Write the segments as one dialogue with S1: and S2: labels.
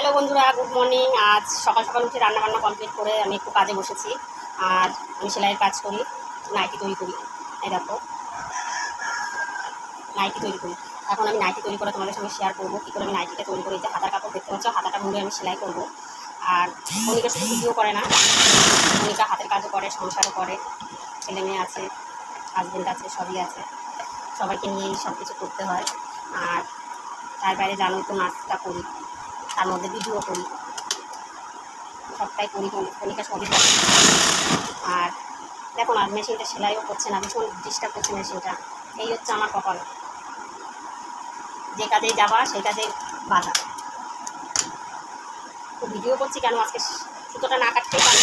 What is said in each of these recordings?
S1: Hello বন্ধুরা, good morning. আজ সকাল সকাল উঠে রান্নাবান্না কমপ্লিট করে আমি একটু কাজে বসেছি। আর আমি সেলাইয়ের কাজ করি, নাইটি তৈরি করি। এই দেখো, নাইটি তৈরি করি। এখন আমি নাইটি তৈরি করে তোমাদের সঙ্গে শেয়ার করবো কী করে আমি নাইটিটা তৈরি করি। যে হাতার কাপড় দেখতে পাচ্ছ, হাতাটা মুড়ে আমি সেলাই করবো। আর মনিকা শুধু ভিডিও করে না, মনিকা হাতের কাজও করে, সংসারও করে, ছেলে মেয়ে আছে, হাজব্যান্ড আছে, সবই আছে। সবাইকে নিয়েই সব কিছু করতে হয়। আর তার বাইরে জানোই তো, নাচটা করি, তার মধ্যে ভিডিও করি, সবটাই করি। কণিকা সবই করে। আর দেখো না, মেশিনটা সেলাইও করছে না, ভীষণ ডিস্টার্ব করছে মেশিনটা। এই হচ্ছে আমার কপাল, যে কাজে যাওয়া সেই কাজে বাধা। তো ভিডিও করছি কেন, আজকে সুতোটা না কাটতেই পারি,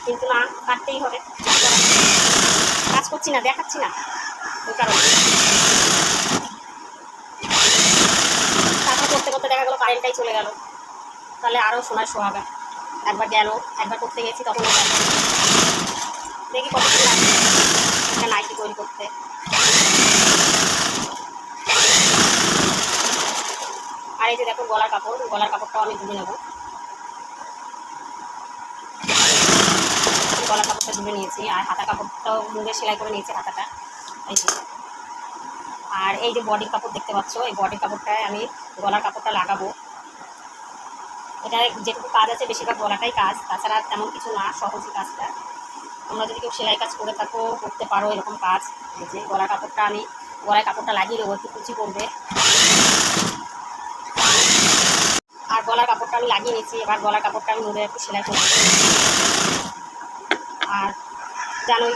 S1: কিন্তু না কাটতেই হবে। কাজ করছি না, দেখাচ্ছি না, ওই কারণে। তারপর করতে করতে দেখা গেলো কারেন্টটাই চলে গেল, তাহলে আরও সোনার সোহাগা। একবার গেল, একবার করতে গেছি, তখন দেখি কত লাগে একটা নাইটি তৈরি করতে। আর এই যে দেখো গলার কাপড়, গলার কাপড়টাও আমি ধুয়ে নেব। গলার কাপড়টা ধুয়ে নিয়েছি, আর হাতা কাপড়টাও মুড়ে সেলাই করে নিয়েছি হাতাটা, এই যে। আর এই যে বডির কাপড় দেখতে পাচ্ছ, এই বডির কাপড়টায় আমি গলার কাপড়টা লাগাবো। এটা যেটুকু কাজ আছে বেশিরভাগ গলাটাই কাজ, তাছাড়া তেমন কিছু না, সহজই কাজটা। তোমরা যদি কেউ সেলাই কাজ করে থাকো, করতে পারো এরকম কাজ। এই যে গলার কাপড়টা আমি গলায় কাপড়টা লাগিয়ে দেবো, একটু কুচি করবে। আর গলার কাপড়টা আমি লাগিয়ে নিচ্ছি, এবার গলার কাপড়টা আমি মুড়ে একটু সেলাই করবো। আর জানোই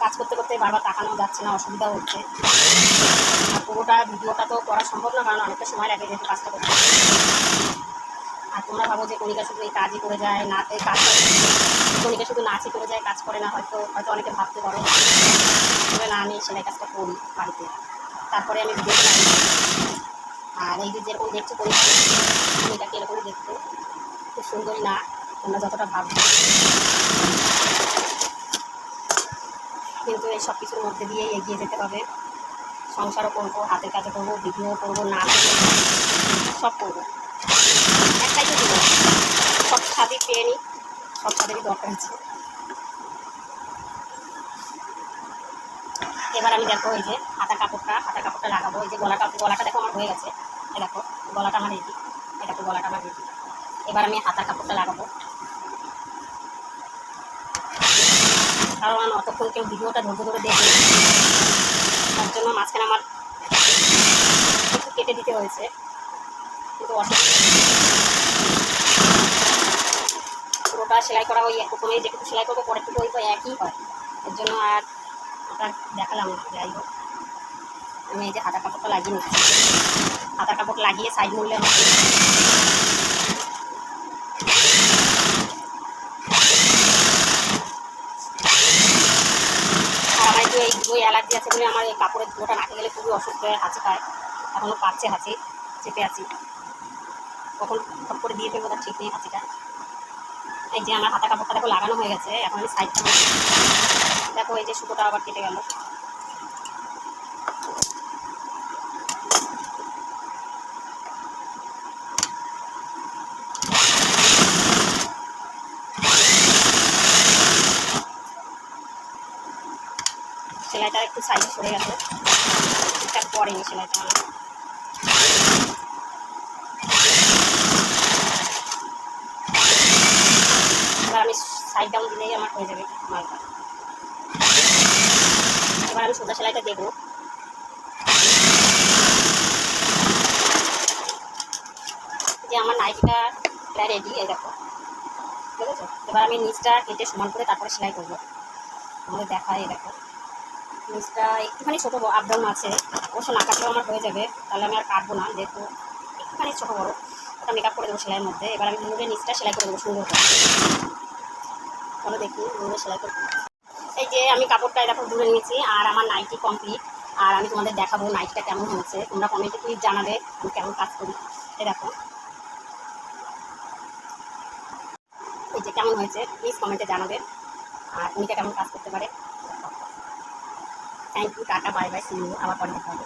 S1: কাজ করতে করতে বারবার তাকানো যাচ্ছে না, অসুবিধা হচ্ছে। আর পুরোটা ভিডিওটা তো করা সম্ভব না, কারণ অনেকটা সময় লাগে যেহেতু কাজটা করতে। আর তোমরা ভাবো যে কণিকা শুধু এই কাজই করে যায়, না এই কাজ কণিকা শুধু নাচই করে যায়, কাজ করে না, হয়তো অনেকে ভাবতে পারো। তবে না, আমি সেলাই কাজটা করি বাড়িতে, তারপরে আমি ভিডিওটা লাগিয়ে। আর এই যে যেরকম দেখছো কণিকাকে এরকমই দেখতে, খুব সুন্দরী না তোমরা যতটা ভাবছো। কিন্তু এই সব কিছুর মধ্যে দিয়েই এগিয়ে যেতে হবে। সংসারও করবো, হাতের কাজও করবো, ভিডিও করবো, নাচ সব করবো, একটাই তো জীবন, সব স্বাদই পেয়ে নিই, সব স্বাদেরই দরকার আছে। এবার আমি দেখো এই যে হাতার কাপড়টা লাগাবো। এই যে গলাটা দেখো আমার হয়ে গেছে, এই দেখো গলাটা আমার রেডি, এই দেখো গলাটা আমার রেডি। এবার আমি হাতার কাপড়টা লাগাবো, কারণ অতক্ষণ কেউ ভিডিওটা ধৈর্য ধরে দেখবে, তার জন্য মাঝখানে আমার একটু কেটে দিতে হয়েছে। কিন্তু পুরোটা সেলাই করা ওই প্রথমে যেটুকু সেলাই করবো, পরেরটুকু ওই তো একই হয়, এর জন্য আর ওটা দেখালাম না। যাই হোক, আমি এই যে হাতার কাপড়টা লাগিয়ে নিচ্ছি। হাতার কাপড় লাগিয়ে সাইড মুড়লে আমার একটু এই ধুয়ে অ্যালার্জি আছে বলে আমার এই কাপড়ের ধুয়োটা নাকে গেলে খুবই অসুস্থ হয়, হাঁচি পায়। এখনও পাচ্ছে হাঁচি, চেপে আছি, কখন ফট করে দিয়ে ফেলবো তার ঠিক নেই হাঁচিটা। এই যে আমার হাতা কাপড়টা দেখো লাগানো হয়ে গেছে, এখন আমি সাইডটা দেখো, এই যে সুতোটা আবার কেটে গেল। সেলাইটা একটু সাইডে সরে গেছে, ঠিকঠাক পরেনি সেলাইটা। এবার আমি সাইড ডাউন দিলেই আমার হয়ে যাবে মালটা। এবার আমি সোজা সেলাইটা দেবো। যে আমার নাইটিটা প্রায় রেডি, এই দেখো, ঠিক আছে। এবার আমি নিচটা কেটে সমান করে তারপরে সেলাই করবো। আমাদের দেখায়, এই দেখো নিচটা একটুখানি ছোটো আপ ডাউন আছে, অবশ্য না কাটলেও আমার হয়ে যাবে, তাহলে আমি আর কাটবো না, যেহেতু একটুখানি ছোটো বড়ো, ওটা মেকআপ করে দেবো সেলাইয়ের মধ্যে। এবার আমি মুড়ে নিচটা সেলাই করে দেবো সুন্দর করে। চলো দেখি মুড়ে সেলাই করবো। এই যে আমি কাপড়টা দেখো ধরে নিয়েছি, আর আমার নাইটি কমপ্লিট। আর আমি তোমাদের দেখাবো নাইটিটা কেমন হয়েছে, তোমরা কমেন্টে প্লিজ জানাবে আমি কেমন কাজ করি। এই দেখো এই যে কেমন হয়েছে প্লিজ কমেন্টে জানাবে, আর তুমি কেমন কাজ করতে পারে। Thank you, tata, bye bye, see you, আবার পরে দেখা হবে।